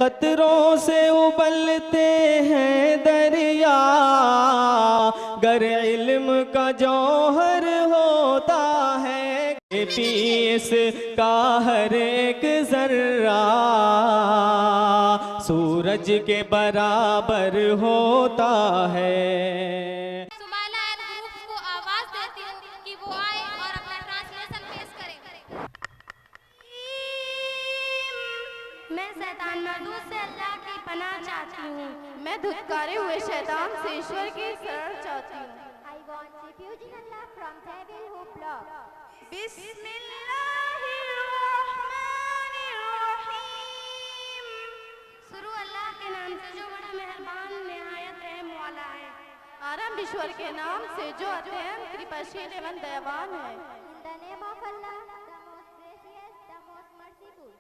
कतरों से उबलते हैं दरिया, गर इल्म का जौहर होता है, पीस का हर एक जर्रा सूरज के बराबर होता है। सुमाइला एंड ग्रुप को आवाज देती हूँ कि वो आए और अपना ट्रांसलेशन पेश करें। मैं शैतान मर्दूद से अल्लाह की पनाह चाहती हूँ। मैं धुतकारे हुए शैतान से ईश्वर की शरण चाहती हूँ। I want refuge in Allah from devil who block. बिस्मिल्लाहिर्रहमानिर्रहीम। शुरू अल्लाह के नाम से जो बड़ा मेहरबान निहायत रहम वाला है। आरंभ ईश्वर के नाम से जो अत्यंत कृपाशील एवं दयावान है। In the name of Allah, the most gracious, the most merciful.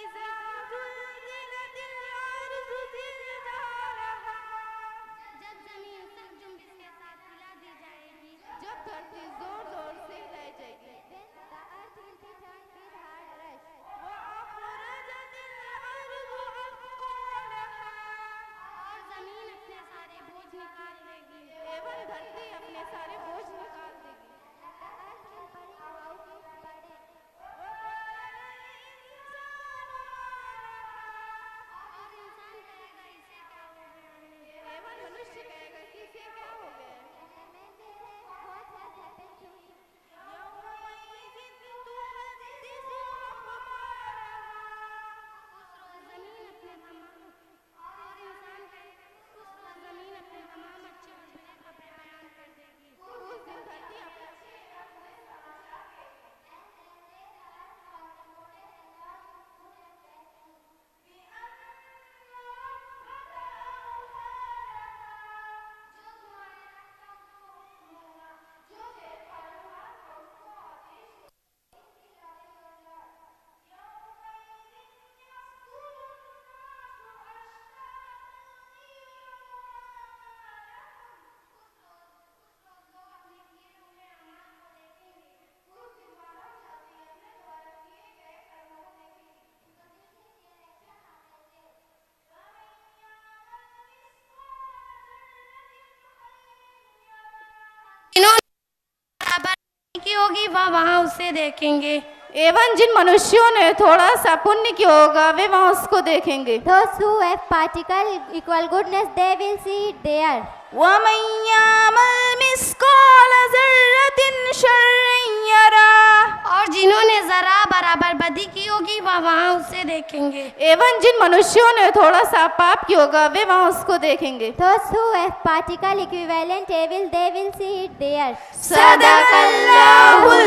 इज़ा ज़ुल्ज़िलतिल अर्ज़ु ज़िलज़ालहा। जब जमीन सब जुम्बिश के साथ हिला दी जाएगी, जब धरती जोर जोर से हिलाई जाएगी, When the earth will be turned with hard rush. वअख़रजतिल अर्ज़ु अफ़क़ालहा। और जमीन अपने सारे बोझ निकाल देगी, एवं धरती अपने सारे बोझ निकाल देगी। The earth will bring out its burden. और इंसान कहेगा इसे क्या हो गया है। एवं मनुष्य कहेगा कि इसे क्या हो गया है। And the man will say, what has happened to him? यौमइज़िन तुहद्दिसु अख़बारहा। उस रोज़ ज़मीन अपने तमाम और इंसान कहेगा उस रोज़ ज़मीन अपने तमाम अच्छे और बुरे खबरें बयान कर देगी। उस दिन धरती अपने की होगी वहाँ उसे देखेंगे। एवं जिन मनुष्यों ने थोड़ा सा पुण्य किया होगा वे वहाँ उसको देखेंगे। Those who have particle equal goodness, they will see it there. वमन यामल मिस्काल ज़र्रतिन शर्रन यरा। और जिन्होंने जरा बराबर बदी की होगी वह वहाँ उसे देखेंगे। एवं जिन मनुष्यों ने थोड़ा सा पाप किया होगा वे वहाँ उसको देखेंगे। Those who have particle equivalent evil, they will see it there. सदक़ल्लाहुल